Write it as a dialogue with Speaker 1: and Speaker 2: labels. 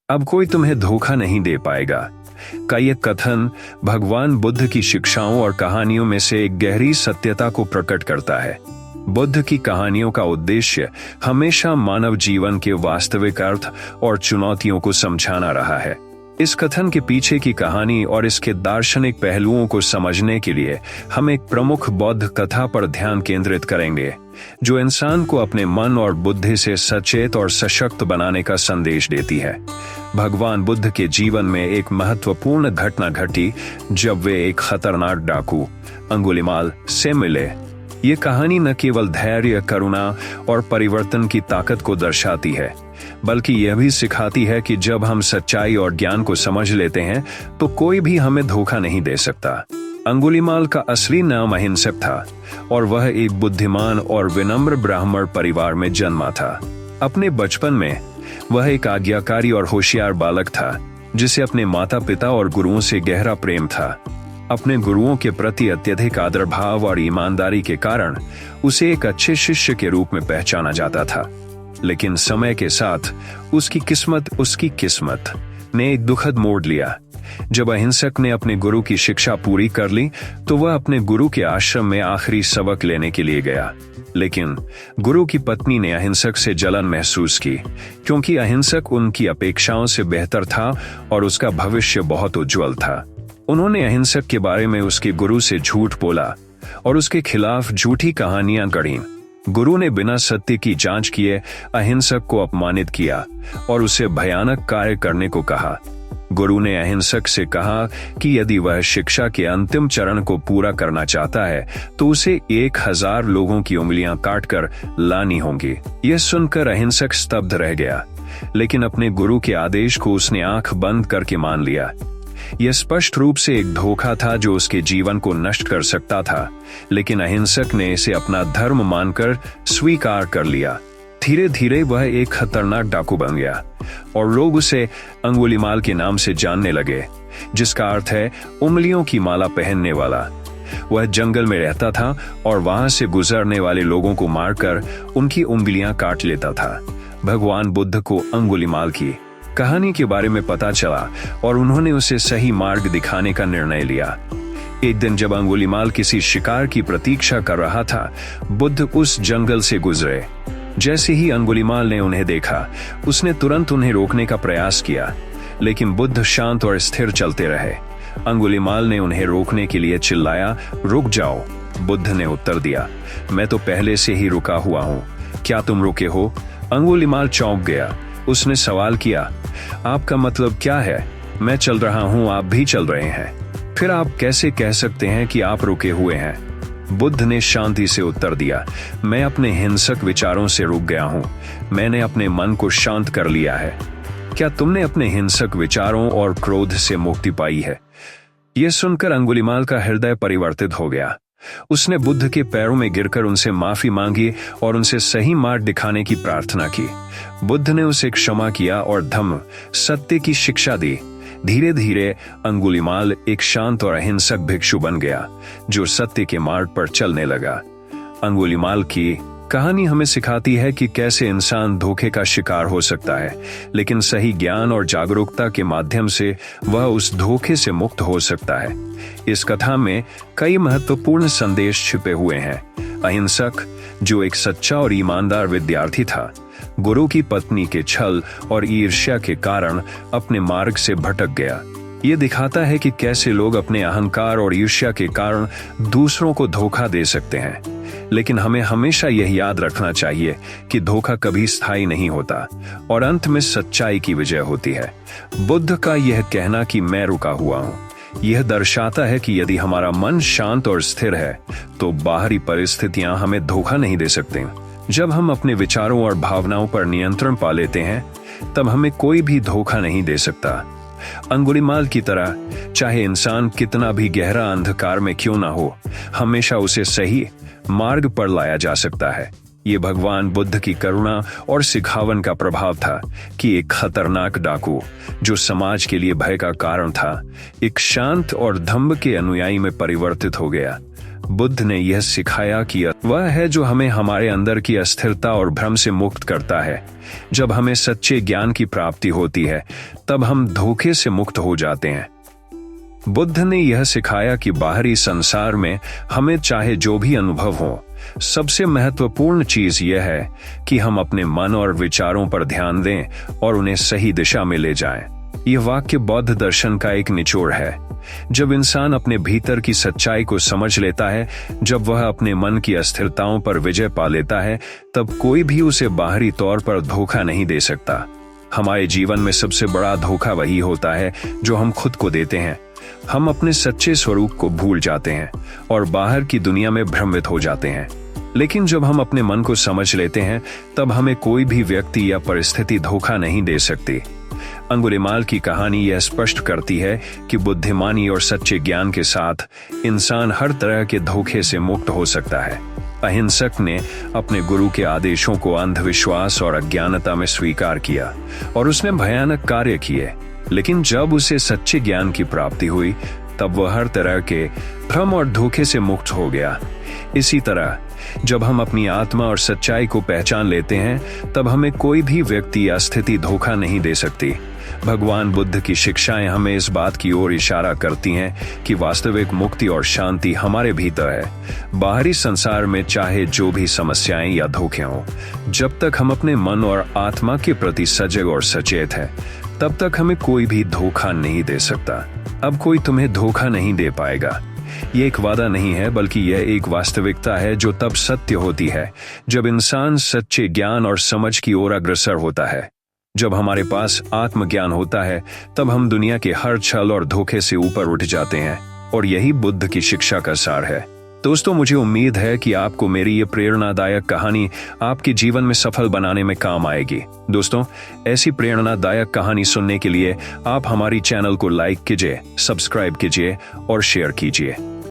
Speaker 1: अब कोई तुम्हें धोखा नहीं दे पाएगा का यह कथन भगवान बुद्ध की शिक्षाओं और कहानियों में से एक गहरी सत्यता को प्रकट करता है। बुद्ध की कहानियों का उद्देश्य हमेशा मानव जीवन के वास्तविक अर्थ और चुनौतियों को समझाना रहा है। इस कथन के पीछे की कहानी और इसके दार्शनिक पहलुओं को समझने के लिए हम एक प्रमुख बौद्ध कथा पर ध्यान केंद्रित करेंगे, जो इंसान को अपने मन और बुद्धि से सचेत और सशक्त बनाने का संदेश देती है। भगवान बुद्ध के जीवन में एक महत्वपूर्ण घटना घटी जब वे एक खतरनाक डाकू अंगुलिमाल से मिले। ये कहानी न केवल धैर्य, करुणा और परिवर्तन की ताकत को दर्शाती है, बल्कि यह भी सिखाती है कि जब हम सच्चाई और ज्ञान को समझ लेते हैं तो कोई भी हमें धोखा नहीं दे सकता। अंगुलिमाल का असली नाम अहिंसक था और वह एक बुद्धिमान और विनम्र ब्राह्मण परिवार में जन्मा था। अपने बचपन में वह एक आज्ञाकारी और होशियार बालक था, जिसे अपने माता पिता और गुरुओं से गहरा प्रेम था। अपने गुरुओं के प्रति अत्यधिक आदर भाव और ईमानदारी के कारण उसे एक अच्छे शिष्य के रूप में पहचाना जाता था। लेकिन समय के साथ उसकी किस्मत ने एक दुखद मोड़ लिया। जब अहिंसक ने अपने गुरु की शिक्षा पूरी कर ली तो वह अपने गुरु के आश्रम में आखिरी सबक लेने के लिए गया। लेकिन गुरु की पत्नी ने अहिंसक से जलन महसूस की, क्योंकि अहिंसक उनकी अपेक्षाओं से बेहतर था और उसका भविष्य बहुत उज्जवल था। उन्होंने अहिंसक के बारे में उसके गुरु से झूठ बोला और उसके खिलाफ झूठी कहानियां गढ़ीं। गुरु ने बिना सत्य की जांच किए अहिंसक को अपमानित किया और उसे भयानक कार्य करने को कहा। गुरु ने अहिंसक से कहा कि यदि वह शिक्षा के अंतिम चरण को पूरा करना चाहता है तो उसे 1000 लोगों की उंगलियां काटकर लानी होंगी। यह सुनकर अहिंसक स्तब्ध रह गया, लेकिन अपने गुरु के आदेश को उसने आंख बंद करके मान लिया। यह स्पष्ट रूप से एक धोखा था जो उसके जीवन को नष्ट कर सकता था, लेकिन अहिंसक ने इसे अपना धर्म मानकर स्वीकार कर लिया। धीरे धीरे वह एक खतरनाक डाकू बन गया और लोग उसे अंगुलिमाल के नाम से जानने लगे, जिसका अर्थ है उंगलियों की माला पहनने वाला। वह जंगल में रहता था और वहां से गुजरने वाले लोगों को मारकर उनकी उंगलियां काट लेता था। भगवान बुद्ध को अंगुलिमाल की कहानी के बारे में पता चला और उन्होंने उसे सही मार्ग दिखाने का निर्णय लिया। एक दिन जब अंगुलिमाल किसी शिकार की प्रतीक्षा कर रहा था, बुद्ध उस जंगल से गुजरे। जैसे ही अंगुलिमाल ने उन्हें देखा, उसने तुरंत उन्हें रोकने का प्रयास किया, लेकिन बुद्ध शांत और स्थिर चलते रहे। अंगुलिमाल ने उन्हें रोकने के लिए चिल्लाया, रुक जाओ। बुद्ध ने उत्तर दिया, मैं तो पहले से ही रुका हुआ हूँ, क्या तुम रुके हो? अंगुलिमाल चौंक गया। उसने सवाल किया, आपका मतलब क्या है? मैं चल रहा हूं, आप भी चल रहे हैं, फिर आप कैसे कह सकते हैं कि आप रुके हुए हैं? बुद्ध ने शांति से उत्तर दिया, मैं अपने हिंसक विचारों से रुक गया हूं, मैंने अपने मन को शांत कर लिया है। क्या तुमने अपने हिंसक विचारों और क्रोध से मुक्ति पाई है? यह सुनकर अंगुलिमाल का हृदय परिवर्तित हो गया। उसने बुद्ध के पैरों में गिरकर उनसे माफी मांगी और उनसे सही मार्ग दिखाने की प्रार्थना की। बुद्ध ने उसे क्षमा किया और धम्म सत्य की शिक्षा दी। धीरे धीरे अंगुलिमाल एक शांत और अहिंसक भिक्षु बन गया, जो सत्य के मार्ग पर चलने लगा। अंगुलिमाल की कहानी हमें सिखाती है कि कैसे इंसान धोखे का शिकार हो सकता है, लेकिन सही ज्ञान और जागरूकता के माध्यम से वह उस धोखे से मुक्त हो सकता है। इस कथा में कई महत्वपूर्ण संदेश छिपे हुए हैं। अहिंसक, जो एक सच्चा और ईमानदार विद्यार्थी था, गुरु की पत्नी के छल और ईर्ष्या के कारण अपने मार्ग से भटक गया। ये दिखाता है कि कैसे लोग अपने अहंकार और ईर्ष्या के कारण दूसरों को धोखा दे सकते हैं, लेकिन हमें हमेशा यह याद रखना चाहिए कि धोखा कभी स्थायी नहीं होता और अंत में सच्चाई की विजय होती है। बुद्ध का यह कहना कि मैं रुका हुआ हूँ, यह दर्शाता है कि यदि हमारा मन शांत और स्थिर है तो बाहरी परिस्थितियां हमें धोखा नहीं दे सकते। जब हम अपने विचारों और भावनाओं पर नियंत्रण पा लेते हैं, तब हमें कोई भी धोखा नहीं दे सकता। अंगुलिमाल की तरह, चाहे इंसान कितना भी गहरा अंधकार में क्यों ना हो, हमेशा उसे सही मार्ग पर लाया जा सकता है। ये भगवान बुद्ध की करुणा और सिखावन का प्रभाव था कि एक खतरनाक डाकू, जो समाज के लिए भय का कारण था, एक शांत और धम्म के अनुयायी में परिवर्तित हो गया। बुद्ध ने यह सिखाया कि वह है जो हमें हमारे अंदर की अस्थिरता और भ्रम से मुक्त करता है। जब हमें सच्चे ज्ञान की प्राप्ति होती है तब हम धोखे से मुक्त हो जाते हैं। बुद्ध ने यह सिखाया कि बाहरी संसार में हमें चाहे जो भी अनुभव हो, सबसे महत्वपूर्ण चीज यह है कि हम अपने मन और विचारों पर ध्यान दें और उन्हें सही दिशा में ले जाएं। यह वाक्य बौद्ध दर्शन का एक निचोड़ है। जब इंसान अपने भीतर की सच्चाई को समझ लेता है, जब वह अपने मन की अस्थिरताओं पर विजय पा लेता है, तब कोई भी उसे बाहरी तौर पर धोखा नहीं दे सकता। हमारे जीवन में सबसे बड़ा धोखा वही होता है जो हम खुद को देते हैं। हम अपने सच्चे स्वरूप को भूल जाते हैं और बाहर की दुनिया में भ्रमित हो जाते हैं। लेकिन जब हम अपने मन को समझ लेते हैं, तब हमें कोई भी व्यक्ति या परिस्थिति धोखा नहीं दे सकती। अंगुलीमाल की कहानी यह स्पष्ट करती है कि बुद्धिमानी और सच्चे ज्ञान के साथ इंसान हर तरह के धोखे से मुक्त हो सकता है। अहिंसक ने अपने गुरु के आदेशों को अंधविश्वास और अज्ञानता में स्वीकार किया और उसने भयानक कार्य किए, लेकिन जब उसे सच्चे ज्ञान की प्राप्ति हुई तब वह हर तरह के भ्रम और धोखे से मुक्त हो गया। इसी तरह जब हम अपनी आत्मा और सच्चाई को पहचान लेते हैं, तब हमें कोई भी व्यक्ति या स्थिति धोखा नहीं दे सकती। भगवान बुद्ध की शिक्षाएं हमें इस बात की ओर इशारा करती हैं कि वास्तविक मुक्ति और शांति हमारे भीतर है। बाहरी संसार में चाहे जो भी समस्याएं या धोखे हों, जब तक हम अपने मन और आत्मा के प्रति सजग और सचेत हैं, तब तक हमें कोई भी धोखा नहीं दे सकता। अब कोई तुम्हें धोखा नहीं दे पाएगा। ये एक वादा नहीं है, बल्कि यह एक वास्तविकता है जो तब सत्य होती है जब इंसान सच्चे ज्ञान और समझ की ओर अग्रसर होता है। जब हमारे पास आत्मज्ञान होता है, तब हम दुनिया के हर छल और धोखे से ऊपर उठ जाते हैं, और यही बुद्ध की शिक्षा का सार है। दोस्तों, मुझे उम्मीद है कि आपको मेरी ये प्रेरणादायक कहानी आपके जीवन में सफल बनाने में काम आएगी। दोस्तों, ऐसी प्रेरणादायक कहानी सुनने के लिए आप हमारी चैनल को लाइक कीजिए, सब्सक्राइब कीजिए और शेयर कीजिए।